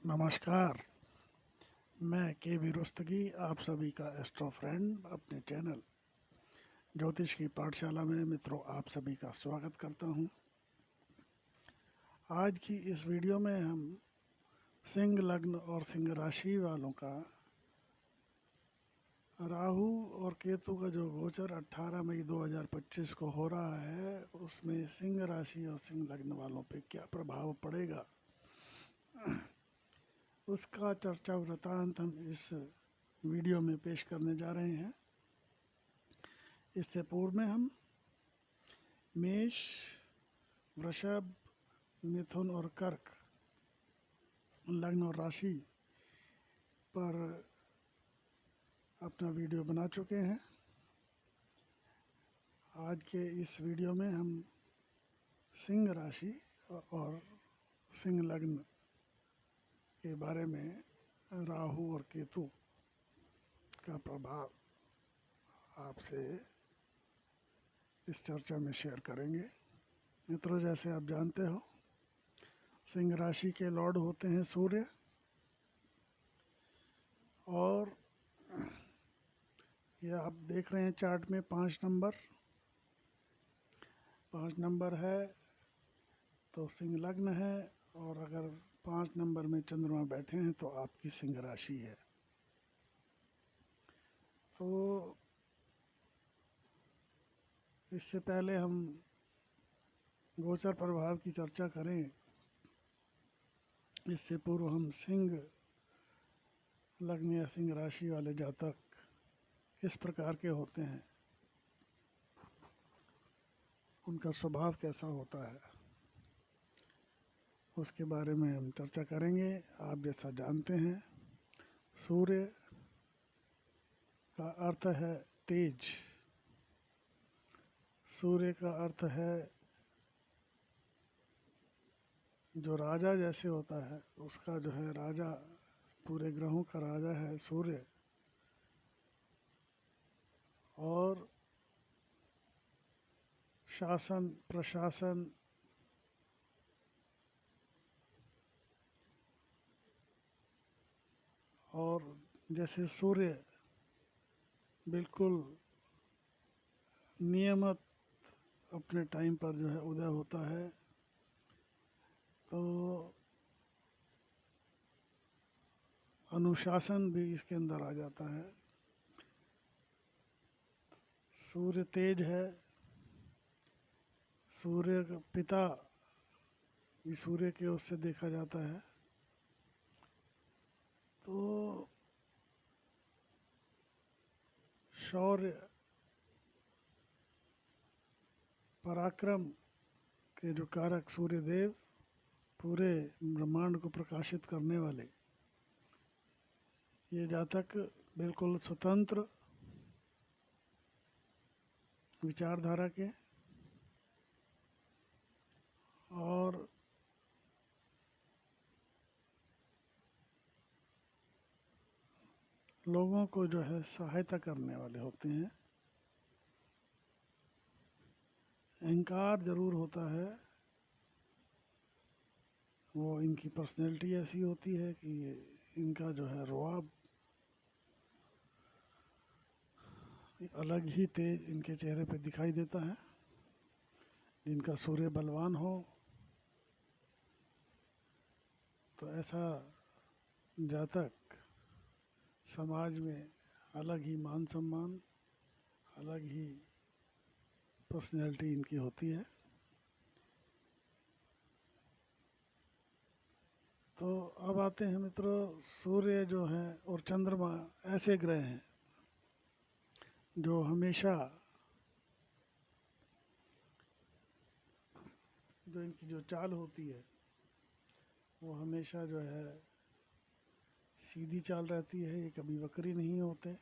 नमस्कार। मैं के वी रुस्तगी आप सभी का एस्ट्रो फ्रेंड अपने चैनल ज्योतिष की पाठशाला में मित्रों आप सभी का स्वागत करता हूं। आज की इस वीडियो में हम सिंह लग्न और सिंह राशि वालों का राहु और केतु का जो गोचर 18 मई 2025 को हो रहा है उसमें सिंह राशि और सिंह लग्न वालों पे क्या प्रभाव पड़ेगा उसका चर्चा वृतांत हम इस वीडियो में पेश करने जा रहे हैं। इससे पूर्व में हम मेष, वृषभ, मिथुन और कर्क लग्न और राशि पर अपना वीडियो बना चुके हैं। आज के इस वीडियो में हम सिंह राशि और सिंह लग्न के बारे में राहु और केतु का प्रभाव आपसे इस चर्चा में शेयर करेंगे। मित्रों, जैसे आप जानते हो सिंह राशि के लॉर्ड होते हैं सूर्य, और ये आप देख रहे हैं चार्ट में 5 नंबर है तो सिंह लग्न है, और अगर 5 नंबर में चंद्रमा बैठे हैं तो आपकी सिंह राशि है। तो इससे पहले हम गोचर प्रभाव की चर्चा करें, इससे पूर्व हम सिंह लग्न या सिंह राशि वाले जातक किस प्रकार के होते हैं, उनका स्वभाव कैसा होता है, उसके बारे में हम चर्चा करेंगे। आप जैसा जानते हैं सूर्य का अर्थ है तेज, सूर्य का अर्थ है जो राजा जैसे होता है, उसका जो है राजा, पूरे ग्रहों का राजा है सूर्य, और शासन प्रशासन और जैसे सूर्य बिल्कुल नियमित अपने टाइम पर जो है उदय होता है, तो अनुशासन भी इसके अंदर आ जाता है। सूर्य तेज है, सूर्य का पिता भी सूर्य के उससे देखा जाता है, तो शौर्य पराक्रम के जो कारक सूर्य देव, पूरे ब्रह्मांड को प्रकाशित करने वाले ये जातक बिल्कुल स्वतंत्र विचारधारा के और लोगों को जो है सहायता करने वाले होते हैं। अहंकार जरूर होता है, वो इनकी पर्सनैलिटी ऐसी होती है कि इनका जो है रुआब अलग ही तेज इनके चेहरे पे दिखाई देता है। जिनका सूर्य बलवान हो तो ऐसा जातक समाज में अलग ही मान सम्मान, अलग ही पर्सनैलिटी इनकी होती है। तो अब आते हैं मित्रों, सूर्य जो है और चंद्रमा ऐसे ग्रह हैं जो हमेशा जो इनकी जो चाल होती है वो हमेशा जो है सीधी चाल रहती है, ये कभी वक्री नहीं होते।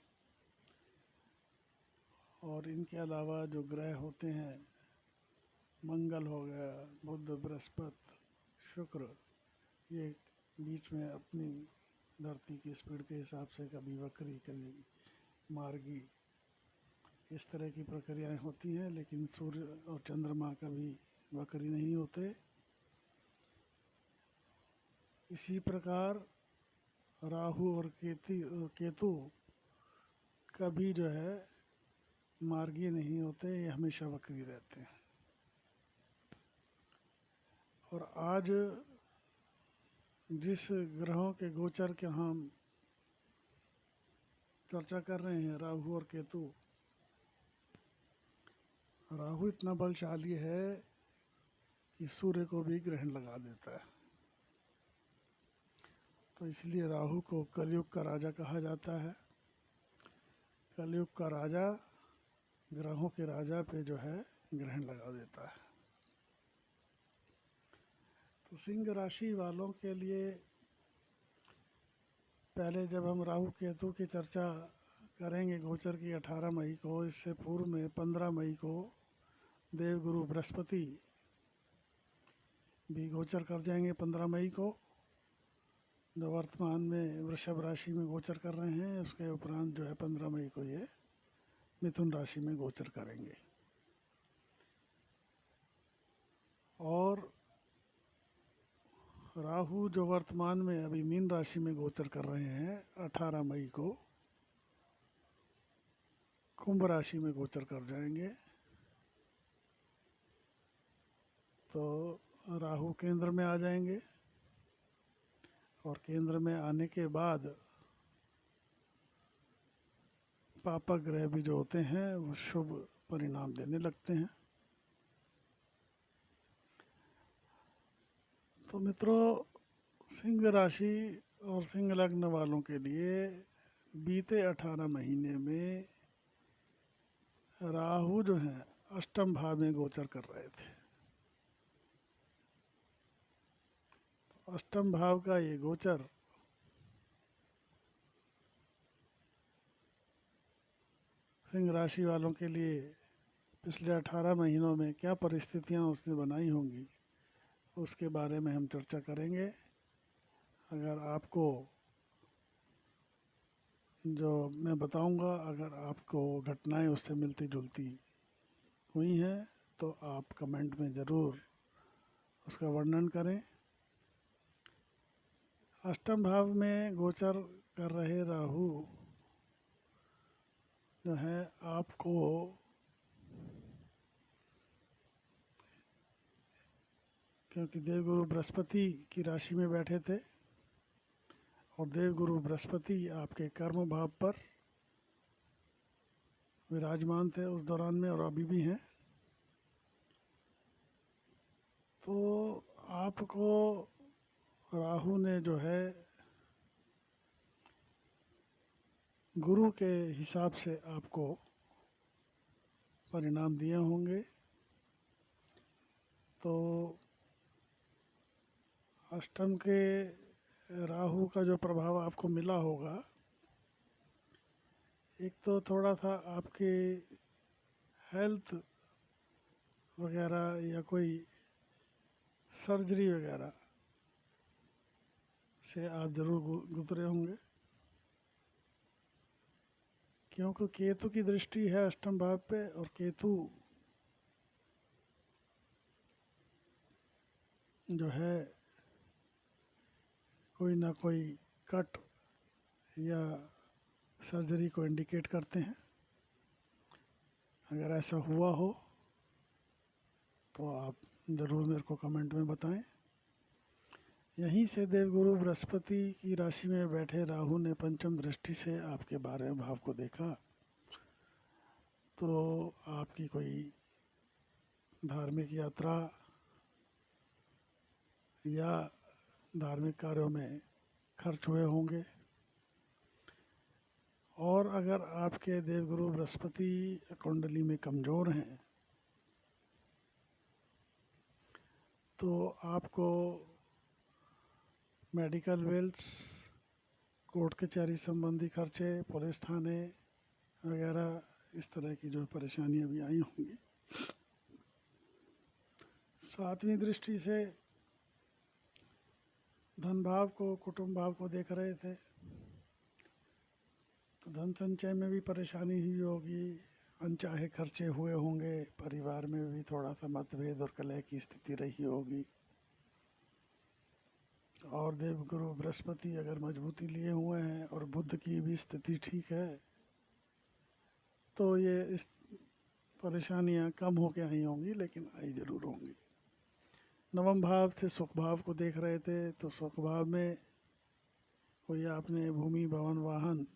और इनके अलावा जो ग्रह होते हैं, मंगल हो गया, बुध, बृहस्पति, शुक्र, ये बीच में अपनी धरती की स्पीड के हिसाब से कभी वक्री कभी मार्गी, इस तरह की प्रक्रियाएं होती हैं, लेकिन सूर्य और चंद्रमा कभी वक्री नहीं होते। इसी प्रकार राहु और केतु कभी जो है मार्गी नहीं होते, ये हमेशा वक्री रहते हैं। और आज जिस ग्रहों के गोचर के हम चर्चा कर रहे हैं, राहु और केतु, राहु इतना बलशाली है कि सूर्य को भी ग्रहण लगा देता है। तो इसलिए राहु को कलयुग का राजा कहा जाता है। कलयुग का राजा ग्रहों के राजा पे जो है ग्रहण लगा देता है। तो सिंह राशि वालों के लिए पहले जब हम राहु केतु की चर्चा करेंगे गोचर की 18 मई को, इससे पूर्व में 15 मई को देवगुरु बृहस्पति भी गोचर कर जाएंगे 15 मई को, जो वर्तमान में वृषभ राशि में गोचर कर रहे हैं। उसके उपरांत जो है 15 मई को ये मिथुन राशि में गोचर करेंगे। और राहु जो वर्तमान में अभी मीन राशि में गोचर कर रहे हैं, 18 मई को कुंभ राशि में गोचर कर जाएंगे। तो राहु केंद्र में आ जाएंगे और केंद्र में आने के बाद पापक ग्रह भी जो होते हैं वो शुभ परिणाम देने लगते हैं। तो मित्रों, सिंह राशि और सिंह लग्न वालों के लिए बीते 18 महीने में राहु जो हैं अष्टम भाव में गोचर कर रहे थे। तो अष्टम भाव का ये गोचर सिंह राशि वालों के लिए पिछले 18 महीनों में क्या परिस्थितियां उसने बनाई होंगी, उसके बारे में हम चर्चा करेंगे। अगर आपको जो मैं बताऊंगा, अगर आपको घटनाएं उससे मिलती जुलती हुई हैं तो आप कमेंट में ज़रूर उसका वर्णन करें। अष्टम भाव में गोचर कर रहे राहु जो है आपको क्योंकि देवगुरु बृहस्पति की राशि में बैठे थे और देवगुरु बृहस्पति आपके कर्म भाव पर विराजमान थे उस दौरान में और अभी भी हैं। तो आपको राहु ने जो है गुरु के हिसाब से आपको परिणाम दिए होंगे। तो अष्टम के राहु का जो प्रभाव आपको मिला होगा, एक तो थोड़ा सा आपके हेल्थ वगैरह या कोई सर्जरी वगैरह से आप ज़रूर गुजरे होंगे, क्योंकि केतु की दृष्टि है अष्टम भाव पे और केतु जो है कोई ना कोई कट या सर्जरी को इंडिकेट करते हैं। अगर ऐसा हुआ हो तो आप ज़रूर मेरे को कमेंट में बताएं। यहीं से देवगुरु बृहस्पति की राशि में बैठे राहु ने पंचम दृष्टि से आपके 12वें भाव को देखा, तो आपकी कोई धार्मिक यात्रा या धार्मिक कार्यों में खर्च हुए होंगे। और अगर आपके देवगुरु बृहस्पति कुंडली में कमज़ोर हैं तो आपको मेडिकल बिल्स, कोर्ट कचहरी संबंधी खर्चे, पुलिस थाने वगैरह इस तरह की जो परेशानियां भी आई होंगी। सातवीं दृष्टि से धन भाव को, कुटुंब भाव को देख रहे थे, तो धन संचय में भी परेशानी हुई होगी, अनचाहे खर्चे हुए होंगे, परिवार में भी थोड़ा सा मतभेद और कलह की स्थिति रही होगी। और देवगुरु बृहस्पति अगर मजबूती लिए हुए हैं और बुध की भी स्थिति ठीक है तो ये इस परेशानियां कम होके आई होंगी, लेकिन आई ज़रूर होंगी। नवम भाव से सुख भाव को देख रहे थे, तो सुख भाव में कोई आपने भूमि भवन वाहन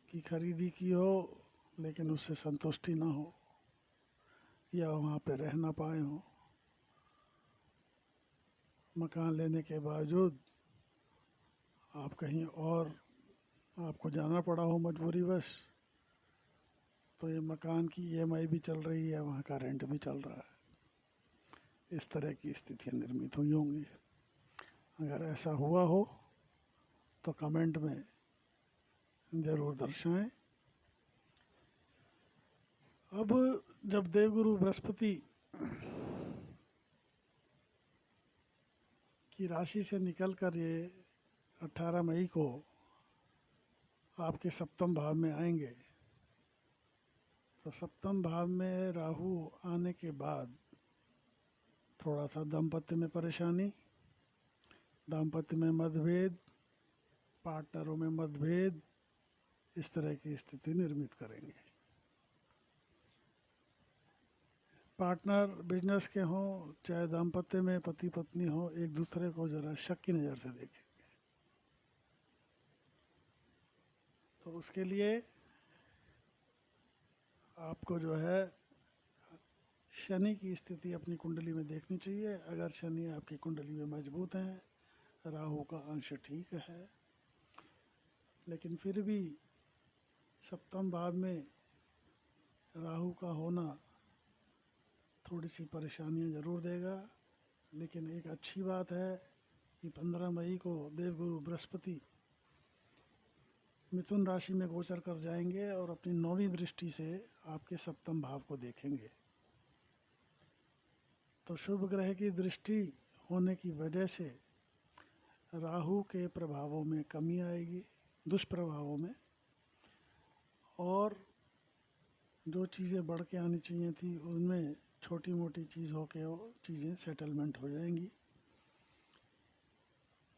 की खरीदी की हो लेकिन उससे संतुष्टि ना हो, या वहाँ पे रह ना पाए हो, मकान लेने के बावजूद आप कहीं और आपको जाना पड़ा हो मजबूरीवश, तो ये मकान की ईएमआई भी चल रही है, वहाँ का रेंट भी चल रहा है। इस तरह की स्थितियाँ निर्मित हुई होंगी। अगर ऐसा हुआ हो तो कमेंट में ज़रूर दर्शाएं। अब जब देवगुरु बृहस्पति की राशि से निकलकर ये 18 मई को आपके सप्तम भाव में आएंगे, तो सप्तम भाव में राहु आने के बाद थोड़ा सा दाम्पत्य में परेशानी, दाम्पत्य में मतभेद, पार्टनरों में मतभेद, इस तरह की स्थिति निर्मित करेंगे। पार्टनर बिजनेस के हों चाहे दाम्पत्य में पति पत्नी हो, एक दूसरे को ज़रा शक की नज़र से देखेंगे। तो उसके लिए आपको जो है शनि की स्थिति अपनी कुंडली में देखनी चाहिए। अगर शनि आपकी कुंडली में मजबूत हैं, राहु का अंश ठीक है, लेकिन फिर भी सप्तम भाव में राहु का होना थोड़ी सी परेशानियां ज़रूर देगा। लेकिन एक अच्छी बात है कि 15 मई को देवगुरु बृहस्पति मिथुन राशि में गोचर कर जाएंगे और अपनी 9वीं दृष्टि से आपके सप्तम भाव को देखेंगे। तो शुभ ग्रह की दृष्टि होने की वजह से राहु के प्रभावों में कमी आएगी, दुष्प्रभावों में, और जो चीज़ें बढ़ के आनी चाहिए थी उनमें छोटी मोटी चीज़ होके वो चीज़ें सेटलमेंट हो जाएंगी।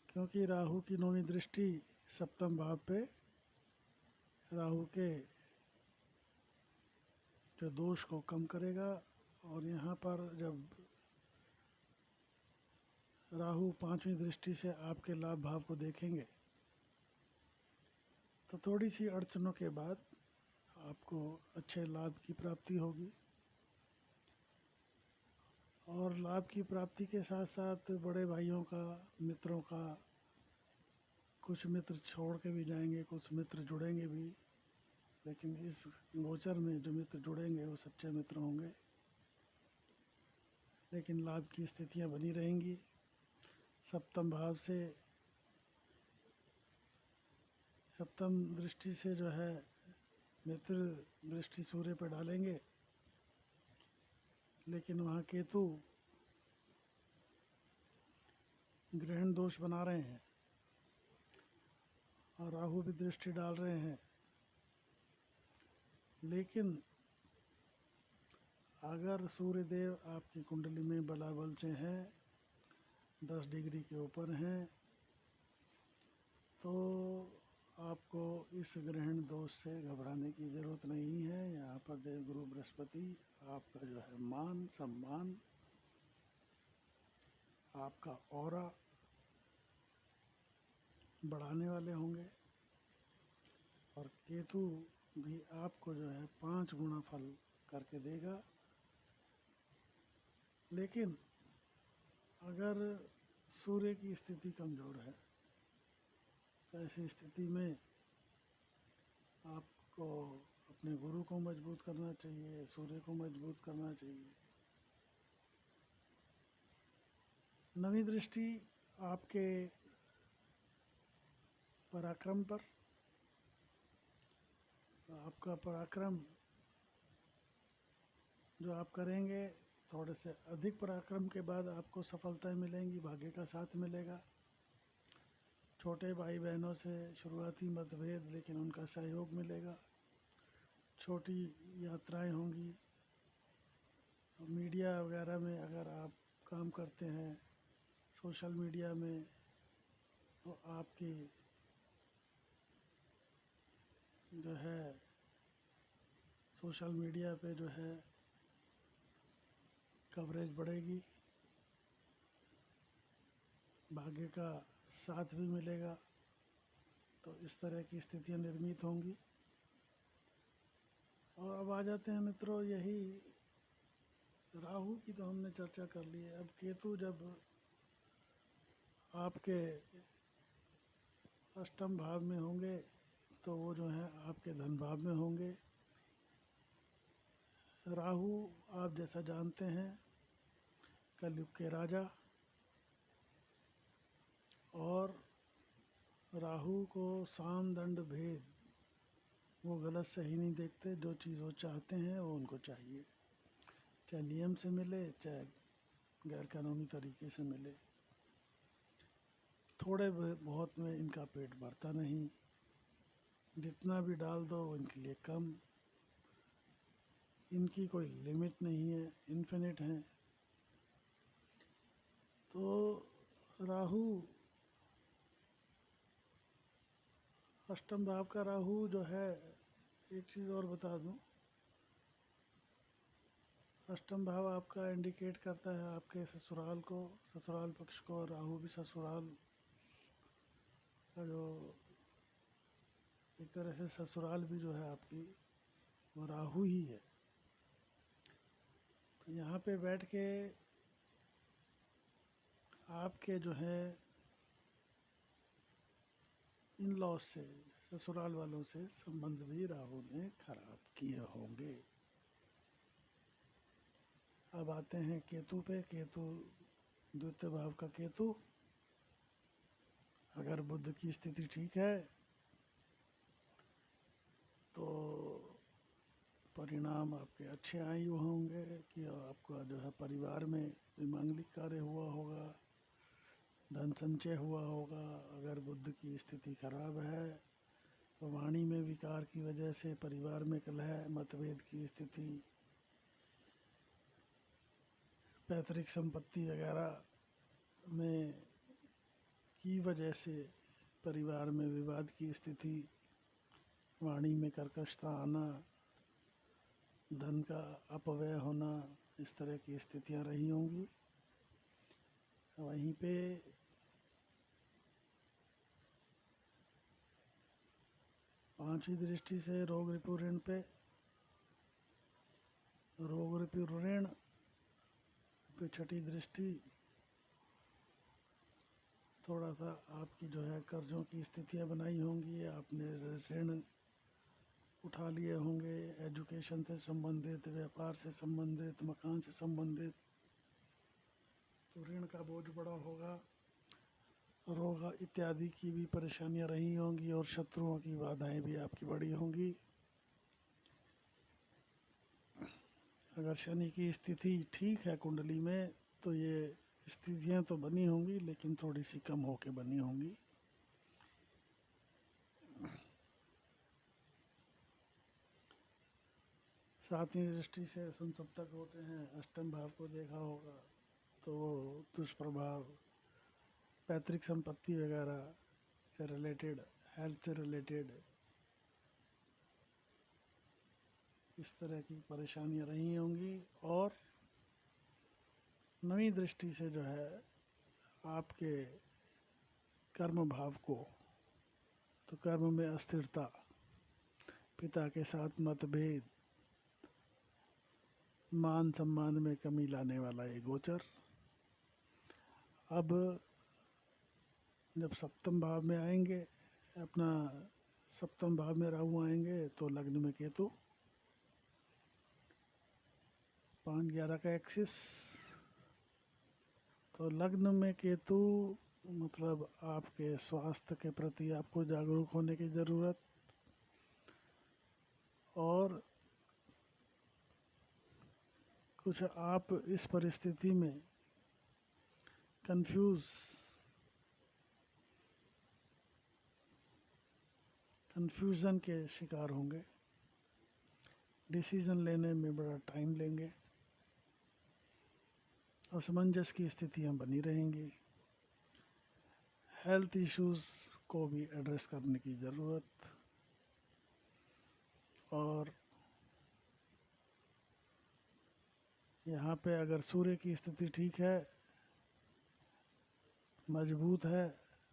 क्योंकि राहु की 9वीं दृष्टि सप्तम भाव पे राहु के जो दोष को कम करेगा। और यहाँ पर जब राहु 5वीं दृष्टि से आपके लाभ भाव को देखेंगे तो थोड़ी सी अड़चनों के बाद आपको अच्छे लाभ की प्राप्ति होगी। और लाभ की प्राप्ति के साथ साथ बड़े भाइयों का, मित्रों का, कुछ मित्र छोड़ के भी जाएंगे, कुछ मित्र जुड़ेंगे भी, लेकिन इस गोचर में जो मित्र जुड़ेंगे वो सच्चे मित्र होंगे। लेकिन लाभ की स्थितियां बनी रहेंगी। सप्तम भाव से, सप्तम दृष्टि से जो है मित्र दृष्टि सूर्य पर डालेंगे, लेकिन वहाँ केतु ग्रहण दोष बना रहे हैं और राहु भी दृष्टि डाल रहे हैं। लेकिन अगर सूर्यदेव आपकी कुंडली में बलाबल से हैं, 10 डिग्री के ऊपर हैं, तो आपको इस ग्रहण दोष से घबराने की ज़रूरत नहीं है। यहाँ पर देवगुरु बृहस्पति आपका जो है मान सम्मान, आपका ऑरा बढ़ाने वाले होंगे। और केतु भी आपको जो है 5 गुना फल करके देगा। लेकिन अगर सूर्य की स्थिति कमज़ोर है तो ऐसी स्थिति में आपको अपने गुरु को मजबूत करना चाहिए, सूर्य को मजबूत करना चाहिए। 9वीं दृष्टि आपके पराक्रम पर, तो आपका पराक्रम जो आप करेंगे, थोड़े से अधिक पराक्रम के बाद आपको सफलताएं मिलेंगी, भाग्य का साथ मिलेगा। छोटे भाई बहनों से शुरुआती मतभेद, लेकिन उनका सहयोग मिलेगा। छोटी यात्राएं होंगी। मीडिया वगैरह में अगर आप काम करते हैं, सोशल मीडिया में तो आपकी जो है सोशल मीडिया पे जो है कवरेज बढ़ेगी, भाग्य का साथ भी मिलेगा, तो इस तरह की स्थितियां निर्मित होंगी। और अब आ जाते हैं मित्रों, यही राहु की तो हमने चर्चा कर ली है। अब केतु जब आपके अष्टम भाव में होंगे तो वो जो है आपके धन भाव में होंगे। राहु आप जैसा जानते हैं कलयुग के राजा, और राहु को साम दंड भेद वो गलत सही नहीं देखते। जो चीज़ वो चाहते हैं वो उनको चाहिए, चाहे नियम से मिले चाहे गैर कानूनी तरीके से मिले। थोड़े बहुत में इनका पेट भरता नहीं, जितना भी डाल दो इनके लिए कम। इनकी कोई लिमिट नहीं है, इन्फिनिट है। तो राहु, अष्टम भाव का राहु जो है, एक चीज़ और बता दूं, अष्टम भाव आपका इंडिकेट करता है आपके ससुराल को, ससुराल पक्ष को। और राहु भी ससुराल का जो एक तरह से ससुराल भी जो है आपकी वो राहु ही है। तो यहाँ पे बैठ के आपके जो है इन लॉज से, ससुराल वालों से संबंध भी राहु ने खराब किए होंगे। अब आते हैं केतु पे। केतु द्वितीय भाव का केतु, अगर बुध की स्थिति ठीक है तो परिणाम आपके अच्छे आयु होंगे कि आपका जो है परिवार में कोई मांगलिक कार्य हुआ होगा, धन संचय हुआ होगा। अगर बुध की स्थिति खराब है तो वाणी में विकार की वजह से परिवार में कलह, मतभेद की स्थिति, पैतृक संपत्ति वगैरह में की वजह से परिवार में विवाद की स्थिति, वाणी में कर्कशता आना, धन का अपव्यय होना, इस तरह की स्थितियां रही होंगी। वहीं पे पांचवी दृष्टि से रोग रिपु ऋण पे, रोग रिपु ऋण पे छठी दृष्टि, थोड़ा सा आपकी जो है कर्जों की स्थितियां बनाई होंगी। आपने ऋण उठा लिए होंगे, एजुकेशन से संबंधित, व्यापार से संबंधित, मकान से संबंधित, तो ऋण का बोझ बड़ा होगा। रोग इत्यादि की भी परेशानियां रही होंगी और शत्रुओं की बाधाएं भी आपकी बड़ी होंगी। अगर शनि की स्थिति ठीक है कुंडली में तो ये स्थितियां तो बनी होंगी, लेकिन थोड़ी सी कम होके बनी होंगी। सातवीं दृष्टि से संसप्तक होते हैं, अष्टम भाव को देखा होगा तो वो दुष्प्रभाव पैतृक संपत्ति वगैरह से रिलेटेड, हेल्थ से रिलेटेड, इस तरह की परेशानियां रही होंगी। और नवीं दृष्टि से जो है आपके कर्म भाव को, तो कर्म में अस्थिरता, पिता के साथ मतभेद, मान सम्मान में कमी लाने वाला ये गोचर। अब जब सप्तम भाव में आएंगे, अपना सप्तम भाव में राहु आएंगे तो लग्न में केतु, 5-11 का एक्सिस, तो लग्न में केतु मतलब आपके स्वास्थ्य के प्रति आपको जागरूक होने की ज़रूरत। और कुछ आप इस परिस्थिति में कन्फ्यूज़न के शिकार होंगे, डिसीज़न लेने में बड़ा टाइम लेंगे, असमंजस की स्थितियां बनी रहेंगी। हेल्थ इश्यूज़ को भी एड्रेस करने की ज़रूरत। और यहाँ पे अगर सूर्य की स्थिति ठीक है, मजबूत है,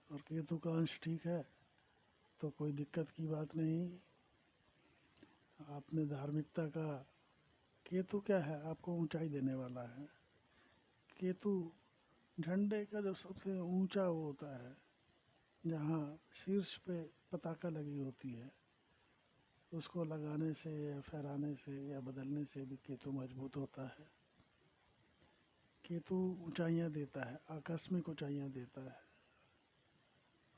और केतु का अंश ठीक है, तो कोई दिक्कत की बात नहीं। आपने धार्मिकता का, केतु क्या है, आपको ऊंचाई देने वाला है। केतु झंडे का जो सबसे ऊंचा वो होता है, जहाँ शीर्ष पे पताका लगी होती है, उसको लगाने से या फहराने से या बदलने से भी केतु मजबूत होता है। केतु ऊंचाइयाँ देता है, आकस्मिक ऊंचाइयाँ देता है,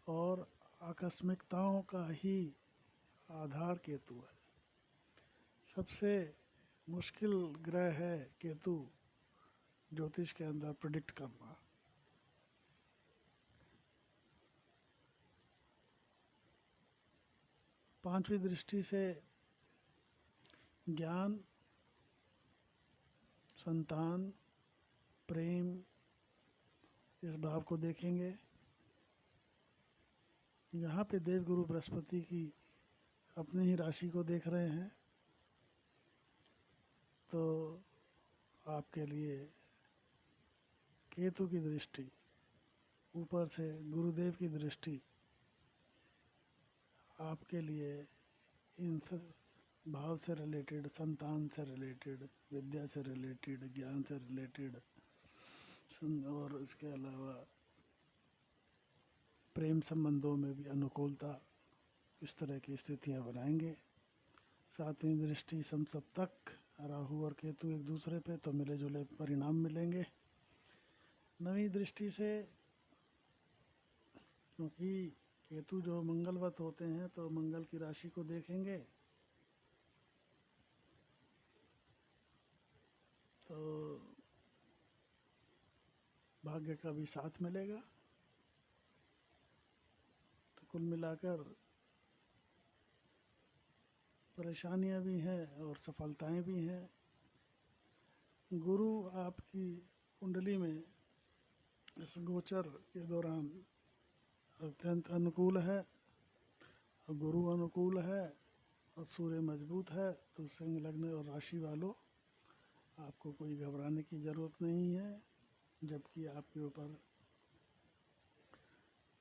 और आकस्मिकताओं का ही आधार केतु है। सबसे मुश्किल ग्रह है केतु ज्योतिष के अंदर प्रिडिक्ट करना। पांचवी दृष्टि से ज्ञान, संतान, प्रेम, इस भाव को देखेंगे। यहाँ पे देवगुरु बृहस्पति की अपनी ही राशि को देख रहे हैं, तो आपके लिए केतु की दृष्टि, ऊपर से गुरुदेव की दृष्टि आपके लिए इन भाव से रिलेटेड, संतान से रिलेटेड, विद्या से रिलेटेड, ज्ञान से रिलेटेड, और इसके अलावा प्रेम संबंधों में भी अनुकूलता, इस तरह की स्थितियाँ बनाएंगे। सातवीं दृष्टि समसप्तक, राहु और केतु एक दूसरे पे, तो मिले जुले परिणाम मिलेंगे। नवीं दृष्टि से, क्योंकि केतु जो मंगलवत होते हैं, तो मंगल की राशि को देखेंगे, तो भाग्य का भी साथ मिलेगा। तो कुल मिलाकर परेशानियां भी हैं और सफलताएं भी हैं। गुरु आपकी कुंडली में इस गोचर के दौरान अत्यंत अनुकूल है, और गुरु अनुकूल है, और सूर्य मजबूत है, तो सिंह लग्न और राशि वालों, आपको कोई घबराने की ज़रूरत नहीं है। जबकि आपके ऊपर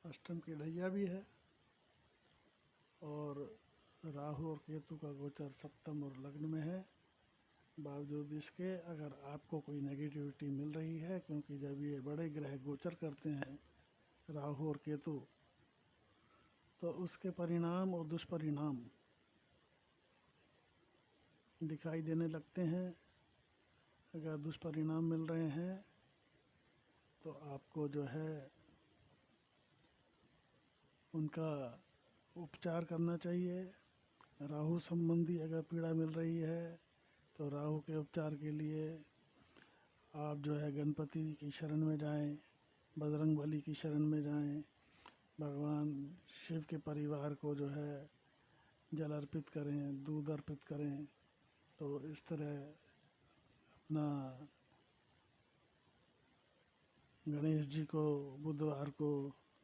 अष्टम की ढैया भी है, और राहु और केतु का गोचर सप्तम और लग्न में है। बावजूद इसके अगर आपको कोई नेगेटिविटी मिल रही है, क्योंकि जब ये बड़े ग्रह गोचर करते हैं, राहु और केतु, तो उसके परिणाम और दुष्परिणाम दिखाई देने लगते हैं। अगर दुष्परिणाम मिल रहे हैं, तो आपको जो है उनका उपचार करना चाहिए। राहु संबंधी अगर पीड़ा मिल रही है, तो राहु के उपचार के लिए आप जो है गणपति की शरण में जाएं, बजरंगबली की शरण में जाएं, भगवान शिव के परिवार को जो है जल अर्पित करें, दूध अर्पित करें। तो इस तरह अपना गणेश जी को बुधवार को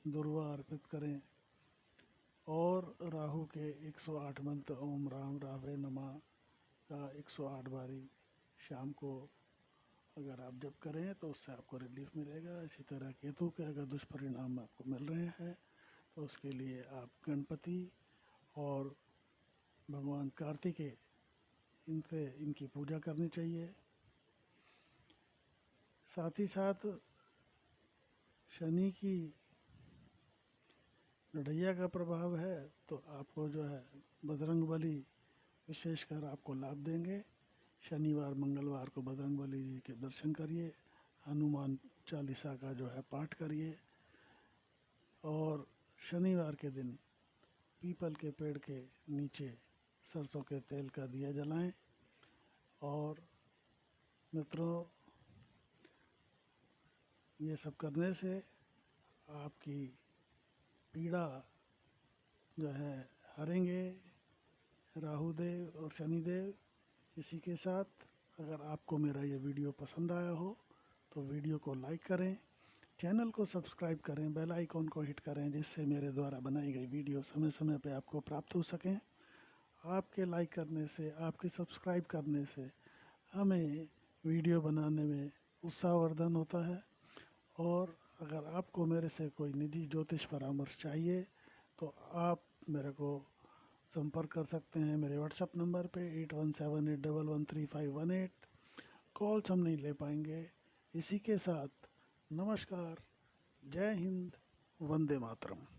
दुर्वा अर्पित करें, और राहु के 108 मंत्र ओम राम रावे नमः का 108 बारी शाम को अगर आप जप करें, तो उससे आपको रिलीफ मिलेगा। इसी तरह केतु के अगर दुष्परिणाम आपको मिल रहे हैं, तो उसके लिए आप गणपति और भगवान कार्तिकेय, इनसे इनकी पूजा करनी चाहिए। साथ ही साथ शनि की ढैया का प्रभाव है, तो आपको जो है बजरंगबली विशेषकर आपको लाभ देंगे। शनिवार मंगलवार को बजरंगबली जी के दर्शन करिए, हनुमान चालीसा का जो है पाठ करिए, और शनिवार के दिन पीपल के पेड़ के नीचे सरसों के तेल का दिया जलाएं। और मित्रों, ये सब करने से आपकी पीड़ा जो है हरेंगे राहुदेव और शनिदेव। इसी के साथ अगर आपको मेरा ये वीडियो पसंद आया हो, तो वीडियो को लाइक करें, चैनल को सब्सक्राइब करें, बेल आइकॉन को हिट करें, जिससे मेरे द्वारा बनाई गई वीडियो समय समय पे आपको प्राप्त हो सकें। आपके लाइक करने से, आपके सब्सक्राइब करने से हमें वीडियो बनाने में उत्साहवर्धन होता है। और अगर आपको मेरे से कोई निजी ज्योतिष परामर्श चाहिए तो आप मेरे को संपर्क कर सकते हैं मेरे व्हाट्सएप नंबर पे 8178113518। कॉल्स हम नहीं ले पाएंगे। इसी के साथ नमस्कार, जय हिंद, वंदे मातरम।